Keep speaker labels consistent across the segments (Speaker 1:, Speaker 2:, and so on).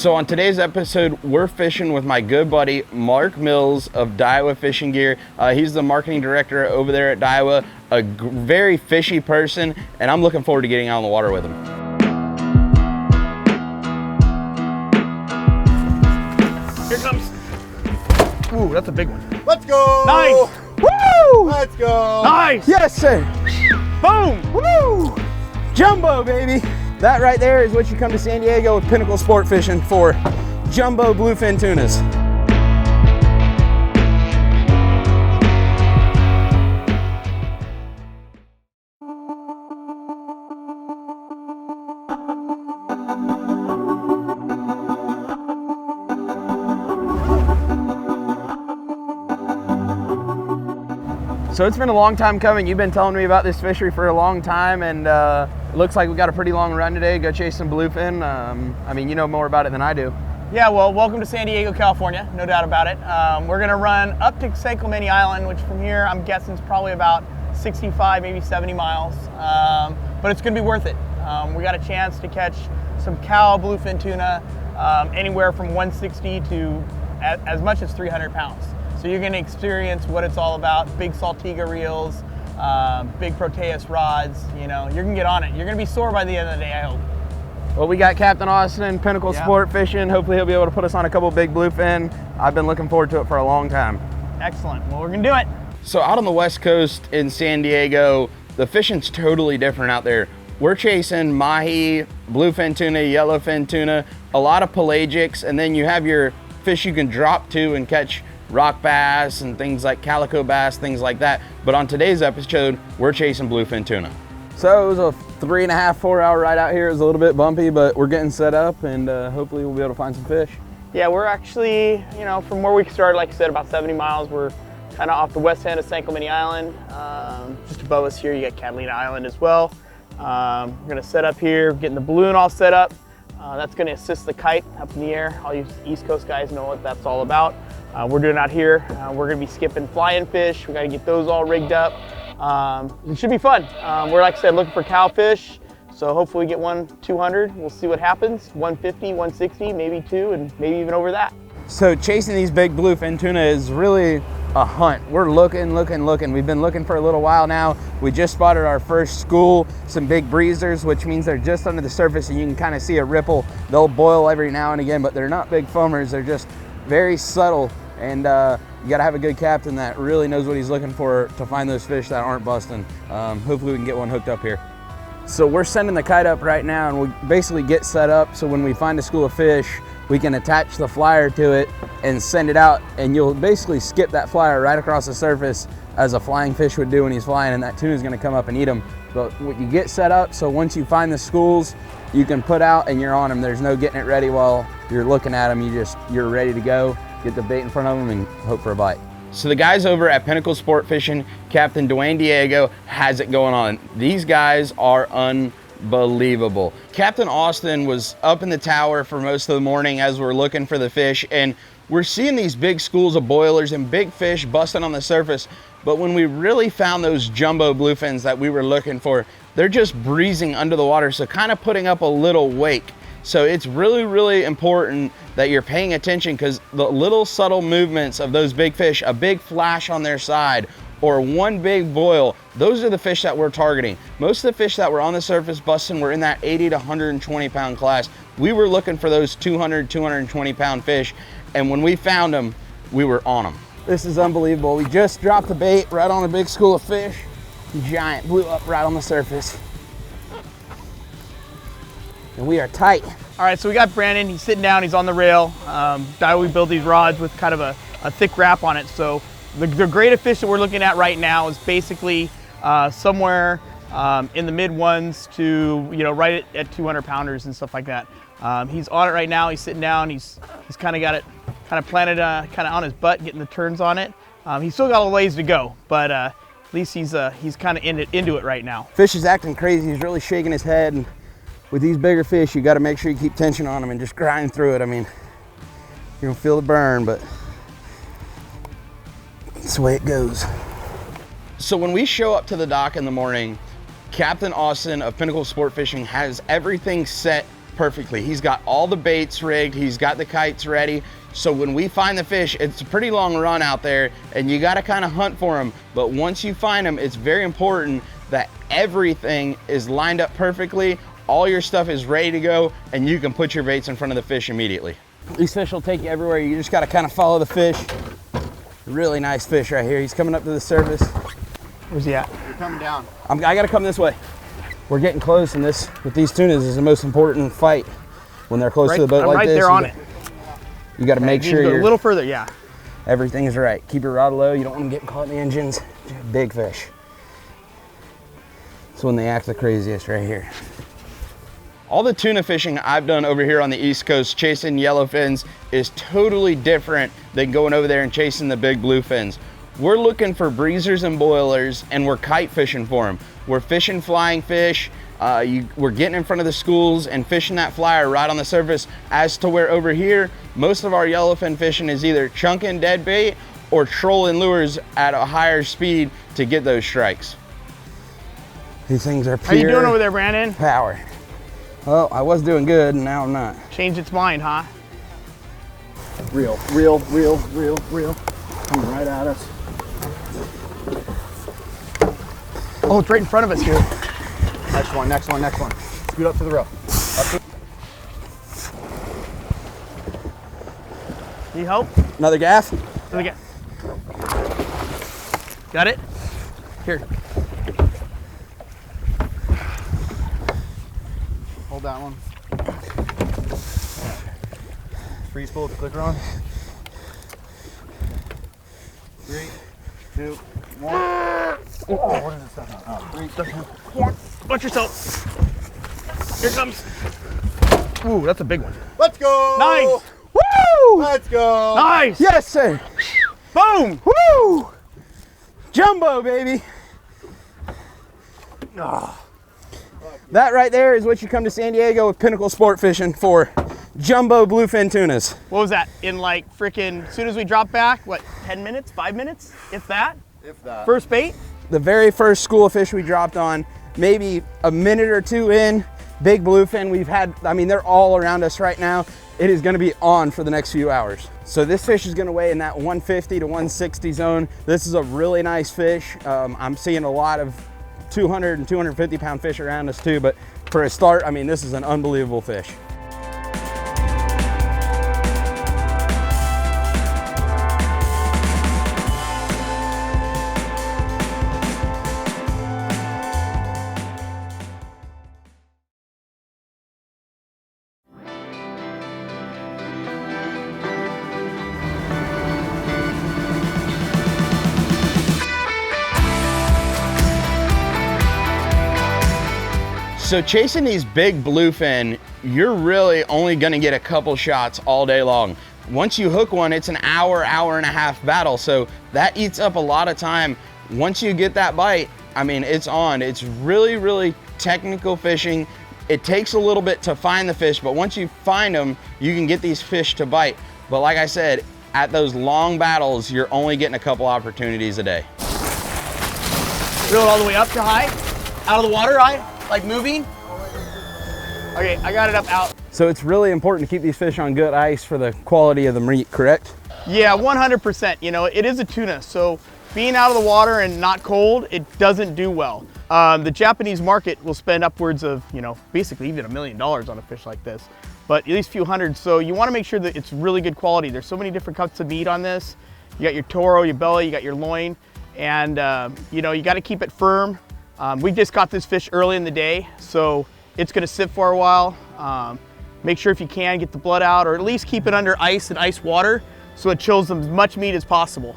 Speaker 1: So on today's episode, we're fishing with my good buddy, Mark Mills of Daiwa Fishing Gear. He's the marketing director over there at Daiwa, a very fishy person, and I'm looking forward to getting out on the water with him. Here comes. Ooh, that's a big one.
Speaker 2: Let's go!
Speaker 1: Nice!
Speaker 2: Woo! Let's go!
Speaker 1: Nice!
Speaker 3: Yes, sir.
Speaker 1: Boom!
Speaker 3: Woo! Jumbo, baby. That right there is what you come to San Diego with Pinnacle Sport Fishing for. Jumbo bluefin tunas. So it's been a long time coming. You've been telling me about this fishery for a long time, and it looks like we got a pretty long run today. Go chase some bluefin. I mean, you know more about it than I do.
Speaker 4: Yeah, well, welcome to San Diego, California, no doubt about it. We're gonna run up to San Diego Island, which from here, I'm guessing is probably about 65, maybe 70 miles, but it's gonna be worth it. We got a chance to catch some cow bluefin tuna, anywhere from 160 to as much as 300 pounds. So you're gonna experience what it's all about. Big Saltiga reels, big Proteus rods, you know, you're gonna get on it. You're gonna be sore by the end of the day, I hope.
Speaker 3: Well, we got Captain Austin, Pinnacle Sport Fishing. Hopefully he'll be able to put us on a couple big bluefin. I've been looking forward to it for a long time.
Speaker 4: Excellent, well, we're gonna do it.
Speaker 1: So out on the West Coast in San Diego, the fishing's totally different out there. We're chasing mahi, bluefin tuna, yellowfin tuna, a lot of pelagics, and then you have your fish you can drop to and catch rock bass and things like calico bass, things like that. But on today's episode, we're chasing bluefin tuna.
Speaker 3: So it was a 3.5, 4 hour ride out here. It was a little bit bumpy, but we're getting set up, and hopefully we'll be able to find some fish.
Speaker 4: Yeah, we're actually, you know, from where we started, like I said, about 70 miles. We're kind of off the west end of San Diego Island. Just above us here, you got Catalina Island as well. We're gonna set up here, getting the balloon all set up. That's gonna assist the kite up in the air. All you East Coast guys know what that's all about. We're doing out here. We're gonna be skipping flying fish. We gotta get those all rigged up. It should be fun. We're, like I said, looking for cowfish. So hopefully we get 200. We'll see what happens. 150, 160, maybe 2, and maybe even over that.
Speaker 3: So chasing these big bluefin tuna is really a hunt. We're looking. We've been looking for a little while now. We just spotted our first school, some big breezers, which means they're just under the surface and you can kind of see a ripple. They'll boil every now and again, but they're not big foamers. They're just very subtle. And you gotta have a good captain that really knows what he's looking for to find those fish that aren't busting. Hopefully we can get one hooked up here. So we're sending the kite up right now, and we basically get set up so when we find a school of fish, we can attach the flyer to it and send it out, and you'll basically skip that flyer right across the surface as a flying fish would do when he's flying, and that tuna is gonna come up and eat them. But you get set up, so once you find the schools, you can put out and you're on them. There's no getting it ready while you're looking at them. You're ready to go. Get the bait in front of them and hope for a bite.
Speaker 1: So the guys over at Pinnacle Sport Fishing, Captain San Diego, has it going on. These guys are unbelievable. Captain Austin was up in the tower for most of the morning as we're looking for the fish, and we're seeing these big schools of boilers and big fish busting on the surface. But when we really found those jumbo bluefins that we were looking for, they're just breezing under the water, so kind of putting up a little wake. So it's really, really important that you're paying attention, because the little subtle movements of those big fish, a big flash on their side or one big boil, those are the fish that we're targeting. Most of the fish that were on the surface busting were in that 80 to 120 pound class. We were looking for those 200, 220 pound fish, and when we found them, we were on them.
Speaker 3: This is unbelievable. We just dropped the bait right on a big school of fish. Giant, blew up right on the surface. And we are tight.
Speaker 4: All right, so we got Brandon. He's sitting down. He's on the rail. We build these rods with kind of a thick wrap on it. So the grade of fish that we're looking at right now is basically somewhere in the mid ones to, you know, right at 200 pounders and stuff like that. He's on it right now. He's sitting down. He's kind of got it kind of planted kind of on his butt, getting the turns on it. He's still got a ways to go, but at least he's kind of into it right now.
Speaker 3: Fish is acting crazy. He's really shaking his head. And with these bigger fish, you got to make sure you keep tension on them and just grind through it. I mean, you're gonna feel the burn, but that's the way it goes.
Speaker 1: So when we show up to the dock in the morning, Captain Austin of Pinnacle Sport Fishing has everything set perfectly. He's got all the baits rigged, he's got the kites ready. So when we find the fish, it's a pretty long run out there and you gotta kind of hunt for them. But once you find them, it's very important that everything is lined up perfectly, all your stuff is ready to go, and you can put your baits in front of the fish immediately.
Speaker 3: These fish will take you everywhere. You just gotta kind of follow the fish. Really nice fish right here. He's coming up to the surface.
Speaker 4: Where's he at?
Speaker 2: You're coming down.
Speaker 3: I gotta come this way. We're getting close, and this, with these tunas, is the most important fight. When they're close to the boat
Speaker 4: I'm
Speaker 3: like
Speaker 4: right
Speaker 3: this,
Speaker 4: there on it.
Speaker 3: You gotta make sure
Speaker 4: Go
Speaker 3: you're
Speaker 4: a little further, yeah.
Speaker 3: everything is right. Keep your rod low. You don't want them getting caught in the engines. Big fish. It's when they act the craziest right here.
Speaker 1: All the tuna fishing I've done over here on the East Coast chasing yellowfins is totally different than going over there and chasing the big bluefins. We're looking for breezers and boilers, and we're kite fishing for them. We're fishing flying fish. We're getting in front of the schools and fishing that flyer right on the surface, as to where over here, most of our yellowfin fishing is either chunking dead bait or trolling lures at a higher speed to get those strikes.
Speaker 3: These things are pure
Speaker 4: How you doing over there, Brandon?
Speaker 3: power. Well, I was doing good, and now I'm not.
Speaker 4: Changed its mind, huh?
Speaker 2: Reel. Coming right at us.
Speaker 4: Oh, it's right in front of us here.
Speaker 2: Next one. Scoot up to the rail.
Speaker 4: Need help?
Speaker 3: Another gaff?
Speaker 4: Let me get. Got it? Here.
Speaker 2: Hold that one. Freeze pull with the clicker on. 3, 2, 1. Oh, what is this stuff? Oh, 3, 2, 1.
Speaker 4: Watch yourself. Here it comes. Ooh, that's a big one.
Speaker 2: Let's go!
Speaker 4: Nice.
Speaker 3: Woo!
Speaker 2: Let's go!
Speaker 4: Nice.
Speaker 3: Yes, sir.
Speaker 4: Boom.
Speaker 3: Woo! Jumbo, baby. That right there is what you come to San Diego with Pinnacle Sport Fishing for. Jumbo bluefin tunas.
Speaker 4: What was that? In like freaking, as soon as we dropped back, what, 10 minutes, 5 minutes? If that?
Speaker 2: If that.
Speaker 4: First bait?
Speaker 3: The very first school of fish we dropped on, maybe a minute or two in, big bluefin. We've had, I mean, they're all around us right now. It is gonna be on for the next few hours. So this fish is gonna weigh in that 150 to 160 zone. This is a really nice fish. I'm seeing a lot of 200 and 250 pound fish around us too, but for a start, I mean, this is an unbelievable fish.
Speaker 1: So chasing these big bluefin, you're really only gonna get a couple shots all day long. Once you hook one, it's an hour, hour and a half battle. So that eats up a lot of time. Once you get that bite, I mean, it's on. It's really, really technical fishing. It takes a little bit to find the fish, but once you find them, you can get these fish to bite. But like I said, at those long battles, you're only getting a couple opportunities a day.
Speaker 4: Reel it all the way up to high? Out of the water, high? Like moving? Okay, I got it up out.
Speaker 3: So it's really important to keep these fish on good ice for the quality of the meat, correct?
Speaker 4: Yeah, 100%. You know, it is a tuna, so being out of the water and not cold, it doesn't do well. The Japanese market will spend upwards of, you know, basically even $1 million on a fish like this, but at least a few hundred. So you want to make sure that it's really good quality. There's so many different cuts of meat on this. You got your toro, your belly, you got your loin, and you know, you got to keep it firm. We just caught this fish early in the day, so it's gonna sit for a while. Make sure if you can, get the blood out, or at least keep it under ice and ice water so it chills as much meat as possible.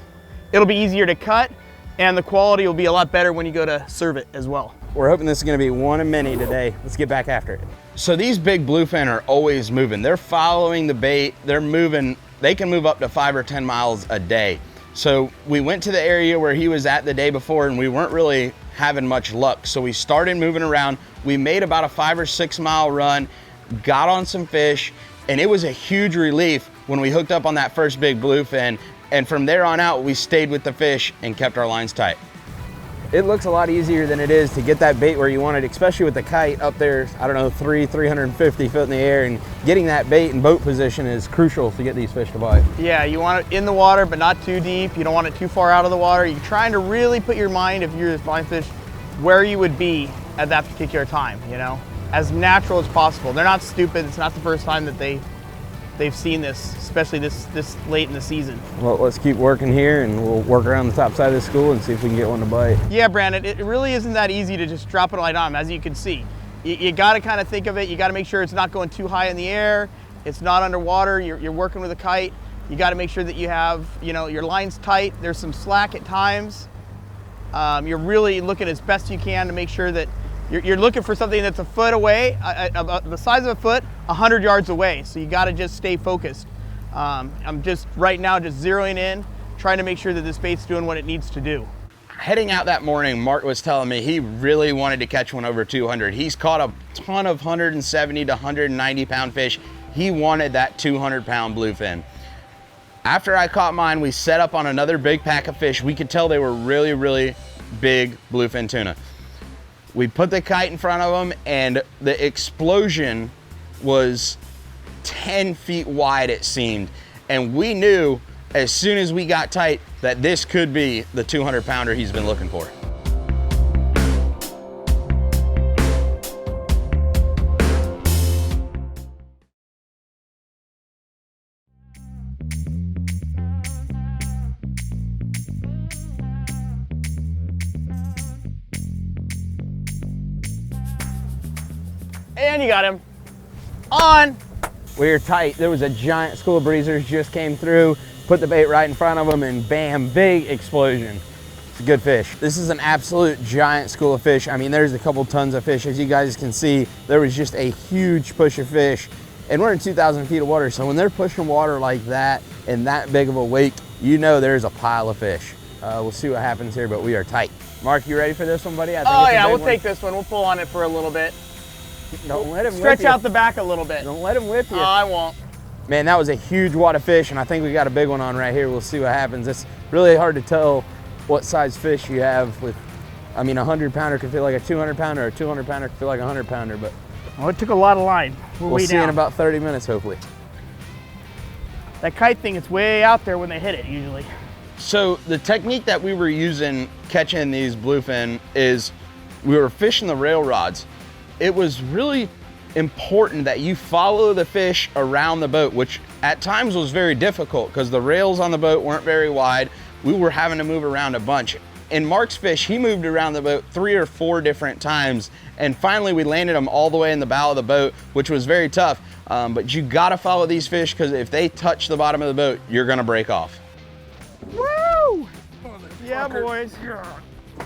Speaker 4: It'll be easier to cut, and the quality will be a lot better when you go to serve it as well.
Speaker 3: We're hoping this is gonna be one of many today. Let's get back after it.
Speaker 1: So these big bluefin are always moving. They're following the bait. They're moving. They can move up to 5 or 10 miles a day. So we went to the area where he was at the day before, and we weren't really having much luck. So we started moving around. We made about a 5 or 6 mile run, got on some fish, and it was a huge relief when we hooked up on that first big bluefin. And from there on out, we stayed with the fish and kept our lines tight.
Speaker 3: it looks a lot easier than it is to get that bait where you want it, especially with the kite up there, I don't know, 350 foot in the air, and getting that bait in boat position is crucial to get these fish to bite.
Speaker 4: Yeah, you want it in the water, but not too deep. You don't want it too far out of the water. You're trying to really put your mind, if you're this blind fish, where you would be at that particular time, you know? As natural as possible. They're not stupid. It's not the first time that they've seen this, especially this late in the season.
Speaker 3: Well, let's keep working here, and we'll work around the top side of the school and see if we can get one to bite.
Speaker 4: Yeah, Brandon, it really isn't that easy to just drop it right on them, as you can see. You got to kind of think of it. You got to make sure it's not going too high in the air. It's not underwater. You're working with a kite. You got to make sure that you have, you know, your line's tight. There's some slack at times. You're really looking as best you can to make sure that you're looking for something that's a foot away, the size of a foot, 100 yards away. So you got to just stay focused. I'm just right now just zeroing in, trying to make sure that this bait's doing what it needs to do.
Speaker 1: Heading out that morning, Mark was telling me he really wanted to catch one over 200. He's caught a ton of 170 to 190 pound fish. He wanted that 200 pound bluefin. After I caught mine, we set up on another big pack of fish. We could tell they were really, really big bluefin tuna. We put the kite in front of them, and the explosion was 10 feet wide, it seemed. And we knew as soon as we got tight that this could be the 200 pounder he's been looking for.
Speaker 4: And you got him. On.
Speaker 3: We were tight. There was a giant school of breezers just came through, put the bait right in front of them, and bam, big explosion. It's a good fish. This is an absolute giant school of fish. I mean, there's a couple tons of fish. As you guys can see, there was just a huge push of fish. And we're in 2,000 feet of water, so when they're pushing water like that and that big of a wake, you know there's a pile of fish. We'll see what happens here, but we are tight. Mark, you ready for this one, buddy? I think
Speaker 4: Oh
Speaker 3: it's a
Speaker 4: yeah,
Speaker 3: big
Speaker 4: we'll
Speaker 3: one.
Speaker 4: take this one. We'll pull on it for a little bit.
Speaker 3: Don't let him
Speaker 4: Stretch
Speaker 3: whip you.
Speaker 4: out the back a little bit.
Speaker 3: Don't let him whip you.
Speaker 4: Oh, I won't.
Speaker 3: Man, that was a huge wad of fish, and I think we got a big one on right here. We'll see what happens. It's really hard to tell what size fish you have with, I mean, a 100 pounder could feel like a 200 pounder, or a 200 pounder could feel like a 100 pounder, but
Speaker 4: Oh, it took a lot of line.
Speaker 3: we'll see in about 30 minutes, hopefully.
Speaker 4: That kite thing, it's way out there when they hit it usually.
Speaker 1: So the technique that we were using catching these bluefin is we were fishing the rail rods. It was really important that you follow the fish around the boat, which at times was very difficult because the rails on the boat weren't very wide. We were having to move around a bunch. In Mark's fish, he moved around the boat 3 or 4 different times, and finally we landed them all the way in the bow of the boat, which was very tough. But you gotta follow these fish because if they touch the bottom of the boat, you're gonna break off.
Speaker 4: Woo! Yeah, boys.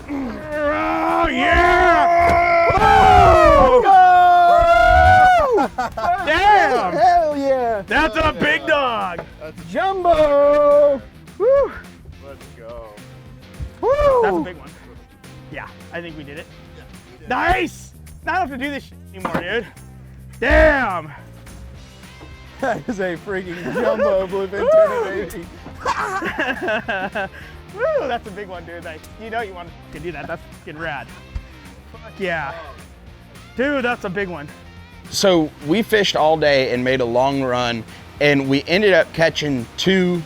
Speaker 4: Oh, yeah! Oh, damn!
Speaker 3: Hell yeah!
Speaker 4: That's a big dog.
Speaker 3: Jumbo!
Speaker 4: Woo!
Speaker 2: Let's go.
Speaker 3: Woo!
Speaker 4: That's a big one. Yeah, I think we did it. Nice! Not have to do this anymore, dude. Damn!
Speaker 3: That is a freaking jumbo bluefin tuna, baby.
Speaker 4: Woo, that's a big one, dude. Like, you know you want to do that. That's fucking rad. Fuck yeah. Dude, that's a big one.
Speaker 1: So we fished all day and made a long run, and we ended up catching 2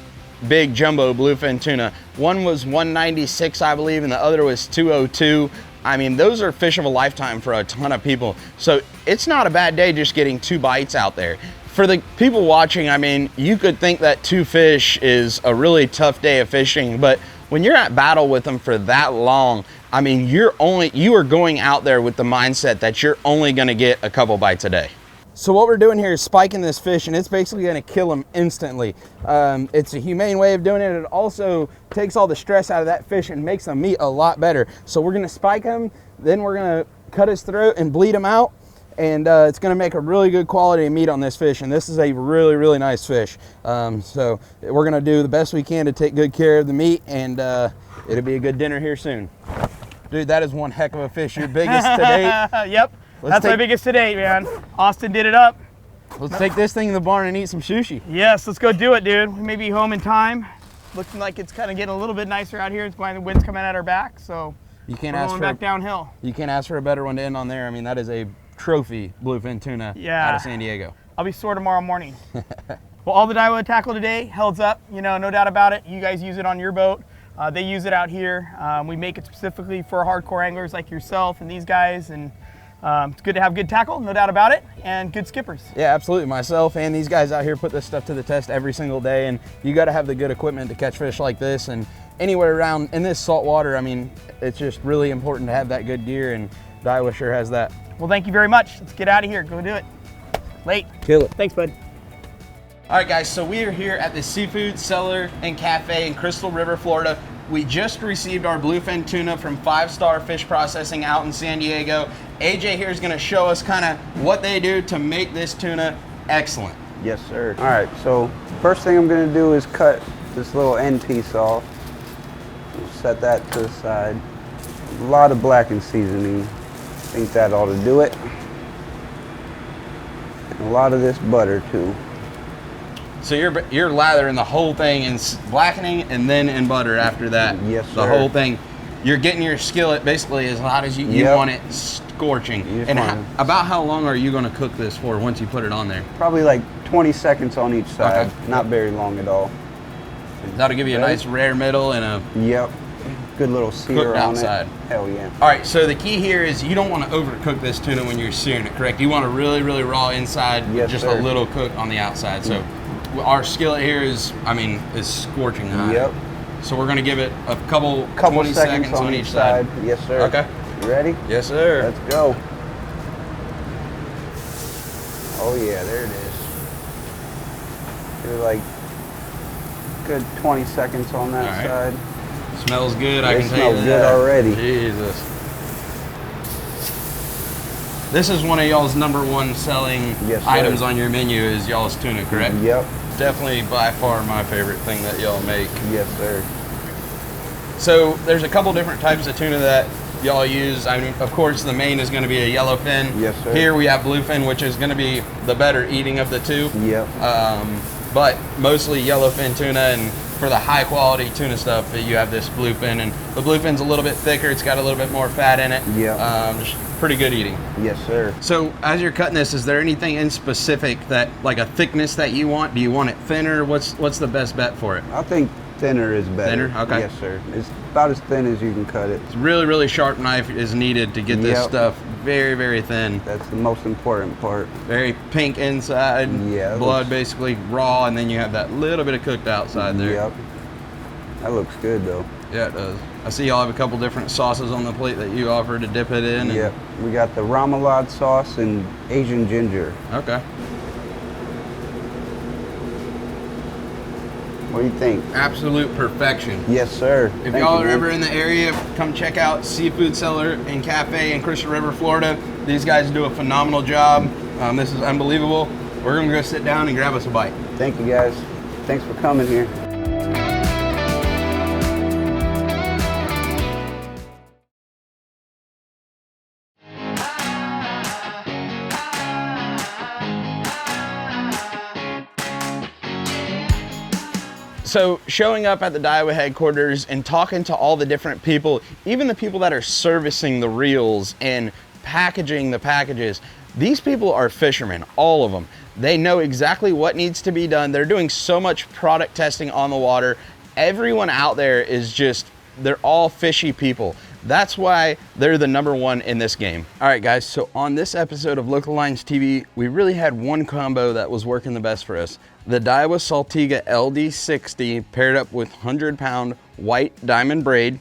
Speaker 1: big jumbo bluefin tuna. One was 196, I believe, and the other was 202. I mean, those are fish of a lifetime for a ton of people. So it's not a bad day just getting 2 bites out there. For the people watching, I mean, you could think that 2 fish is a really tough day of fishing, but when you're at battle with them for that long, I mean, you are going out there with the mindset that you're only gonna get a couple bites a day.
Speaker 3: So what we're doing here is spiking this fish, and it's basically gonna kill him instantly. It's a humane way of doing it. It also takes all the stress out of that fish and makes the meat a lot better. So we're gonna spike him, then we're gonna cut his throat and bleed him out, and it's gonna make a really good quality of meat on this fish, and this is a really, really nice fish. So we're gonna do the best we can to take good care of the meat, and it'll be a good dinner here soon. Dude, that is one heck of a fish. Your biggest to date.
Speaker 4: Yep, that's my biggest to date, man. Austin did it up.
Speaker 3: Let's take this thing in the barn and eat some sushi.
Speaker 4: Yes, let's go do it, dude. We may be home in time. Looking like it's kind of getting a little bit nicer out here. It's why the wind's coming at our back, so
Speaker 3: You can't
Speaker 4: We're
Speaker 3: ask
Speaker 4: going
Speaker 3: for
Speaker 4: back downhill.
Speaker 3: You can't ask for a better one to end on there. I mean, that is a trophy bluefin tuna
Speaker 4: Yeah.
Speaker 3: out of San Diego.
Speaker 4: I'll be sore tomorrow morning. Well, all the Daiwa tackle today holds up, you know, no doubt about it. You guys use it on your boat. They use it out here. We make it specifically for hardcore anglers like yourself and these guys, and it's good to have good tackle, no doubt about it, and good skippers.
Speaker 3: Yeah, absolutely. Myself and these guys out here put this stuff to the test every single day, and you got to have the good equipment to catch fish like this. And anywhere around in this salt water, I mean, it's just really important to have that good gear, and Daiwa sure has that.
Speaker 4: Well, thank you very much. Let's get out of here. Go do it. Late.
Speaker 3: Kill it.
Speaker 4: Thanks, bud.
Speaker 1: All right, guys, so we are here at the Seafood Cellar and Cafe in Crystal River, Florida. We just received our bluefin tuna from 5 Star Fish Processing out in San Diego. AJ here is going to show us kind of what they do to make this tuna excellent.
Speaker 5: Yes, sir. All right, so first thing I'm gonna do is cut this little end piece off. We'll set that to the side. A lot of blackened seasoning. I think that ought to do it. And a lot of this butter too.
Speaker 1: So you're lathering the whole thing in blackening and then in butter after that.
Speaker 5: Yes,
Speaker 1: The
Speaker 5: sir.
Speaker 1: whole thing. You're getting your skillet basically as hot as you
Speaker 5: Yep.
Speaker 1: want it, scorching.
Speaker 5: You're
Speaker 1: And
Speaker 5: fine.
Speaker 1: about how long are you going to cook this for once you put it on there?
Speaker 5: Probably like 20 seconds on each side.
Speaker 1: Okay.
Speaker 5: Not very long at all.
Speaker 1: That'll give you a
Speaker 5: Ready?
Speaker 1: nice rare middle and a...
Speaker 5: Yep. Good little sear
Speaker 1: Cooked
Speaker 5: on
Speaker 1: outside.
Speaker 5: it. Hell yeah.
Speaker 1: All right, so the key here is you don't want to overcook this tuna when you're searing it, correct? You want a really, really raw inside with
Speaker 5: Yes,
Speaker 1: just
Speaker 5: sir.
Speaker 1: a little cook on the outside. So our skillet here is, I mean, is scorching hot.
Speaker 5: Yep.
Speaker 1: So we're going to give it a couple 20
Speaker 5: seconds on each side. Yes, sir.
Speaker 1: Okay.
Speaker 5: You ready?
Speaker 1: Yes, sir.
Speaker 5: Let's go. Oh yeah, there it is. Give it like good 20 seconds on that
Speaker 1: All right.
Speaker 5: side.
Speaker 1: Smells good, I
Speaker 5: They
Speaker 1: can tell you
Speaker 5: smell good
Speaker 1: that.
Speaker 5: already.
Speaker 1: Jesus. This is one of y'all's #1 selling
Speaker 5: Yes, sir.
Speaker 1: items on your menu is y'all's tuna, correct?
Speaker 5: Yep.
Speaker 1: Definitely by far my favorite thing that y'all make.
Speaker 5: Yes, sir.
Speaker 1: So there's a couple different types of tuna that y'all use. I mean, of course, the main is going to be a yellowfin.
Speaker 5: Yes, sir.
Speaker 1: Here we have bluefin, which is going to be the better eating of the two.
Speaker 5: Yep.
Speaker 1: But mostly yellowfin tuna, and for the high quality tuna stuff, you have this bluefin, and the bluefin's a little bit thicker. It's got a little bit more fat in it.
Speaker 5: Yep.
Speaker 1: Just pretty good eating.
Speaker 5: Yes, sir.
Speaker 1: So as you're cutting this, is there anything in specific that, like a thickness that you want? Do you want it thinner? What's the best bet for it?
Speaker 5: I think thinner is better.
Speaker 1: Thinner? Okay.
Speaker 5: Yes, sir. It's about as thin as you can cut it.
Speaker 1: It's really, really sharp knife is needed to get this
Speaker 5: Yep.
Speaker 1: stuff very, very thin.
Speaker 5: That's the most important part.
Speaker 1: Very pink inside,
Speaker 5: Yeah, it
Speaker 1: blood
Speaker 5: looks-
Speaker 1: basically raw, and then you have that little bit of cooked outside there.
Speaker 5: Yep. That looks good though.
Speaker 1: Yeah, it does. I see y'all have a couple different sauces on the plate that you offer to dip it in. and-
Speaker 5: Yep. We got the remoulade sauce and Asian ginger.
Speaker 1: Okay.
Speaker 5: What do you think?
Speaker 1: Absolute perfection.
Speaker 5: Yes, sir.
Speaker 1: If
Speaker 5: Thank
Speaker 1: y'all
Speaker 5: you,
Speaker 1: are
Speaker 5: man.
Speaker 1: ever in the area, come check out Seafood Cellar and Cafe in Crystal River, Florida. These guys do a phenomenal job. This is unbelievable. We're gonna go sit down and grab us a bite.
Speaker 5: Thank you guys. Thanks for coming here.
Speaker 1: So showing up at the Daiwa headquarters and talking to all the different people, even the people that are servicing the reels and packaging the packages, these people are fishermen, all of them. They know exactly what needs to be done. They're doing so much product testing on the water. Everyone out there is just, they're all fishy people. That's why they're the #1 in this game. All right, guys, so on this episode of Local Lines TV, we really had one combo that was working the best for us. The Daiwa Saltiga LD60 paired up with 100-pound white diamond braid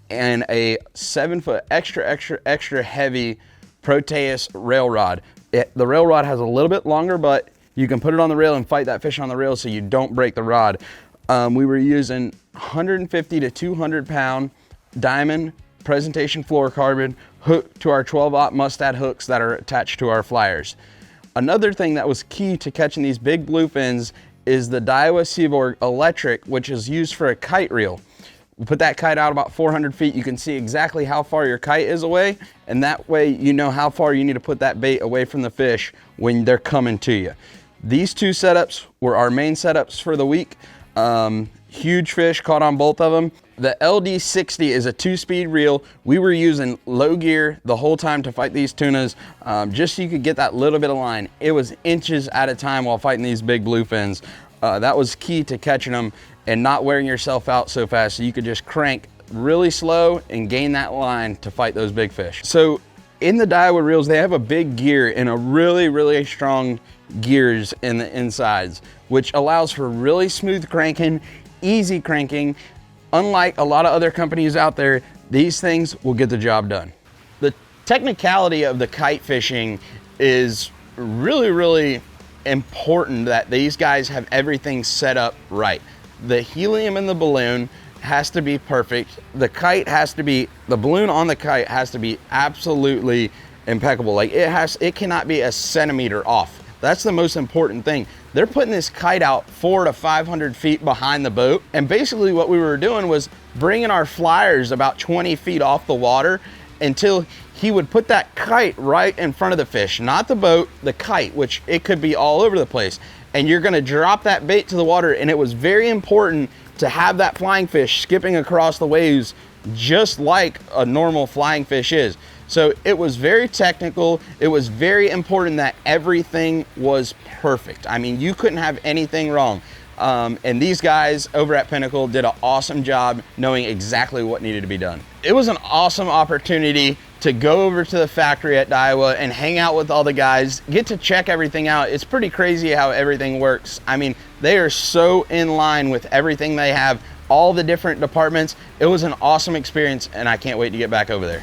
Speaker 1: and a 7-foot extra heavy Proteus rail rod. The rail rod has a little bit longer, but you can put it on the rail and fight that fish on the rail so you don't break the rod. We were using 150 to 200-pound diamond presentation fluorocarbon hooked to our 12-aught Mustad hooks that are attached to our flyers. Another thing that was key to catching these big bluefins is the Daiwa Seaborg Electric, which is used for a kite reel. We put that kite out about 400 feet. You can see exactly how far your kite is away, and that way you know how far you need to put that bait away from the fish when they're coming to you. These two setups were our main setups for the week. Huge fish caught on both of them. The LD60 is a 2-speed reel. We were using low gear the whole time to fight these tunas, just so you could get that little bit of line. It was inches at a time while fighting these big bluefins. That was key to catching them and not wearing yourself out so fast, so you could just crank really slow and gain that line to fight those big fish. So in the Daiwa reels, they have a big gear and a really strong gears in the insides, which allows for really smooth cranking, easy cranking. Unlike a lot of other companies out there, these things will get the job done. The technicality of the kite fishing is really important, that these guys have everything set up right. The helium in the balloon has to be perfect. The balloon on the kite has to be absolutely impeccable. Like it cannot be a centimeter off. That's the most important thing. They're putting this kite out 400 to 500 feet behind the boat. And basically what we were doing was bringing our flyers about 20 feet off the water until he would put that kite right in front of the fish, not the boat, the kite, which it could be all over the place. And you're gonna drop that bait to the water. And it was very important to have that flying fish skipping across the waves just like a normal flying fish is. So it was very technical. It was very important that everything was perfect. I mean, you couldn't have anything wrong. And these guys over at Pinnacle did an awesome job knowing exactly what needed to be done. It was an awesome opportunity to go over to the factory at Daiwa and hang out with all the guys, get to check everything out. It's pretty crazy how everything works. I mean, they are so in line with everything they have, all the different departments. It was an awesome experience, and I can't wait to get back over there.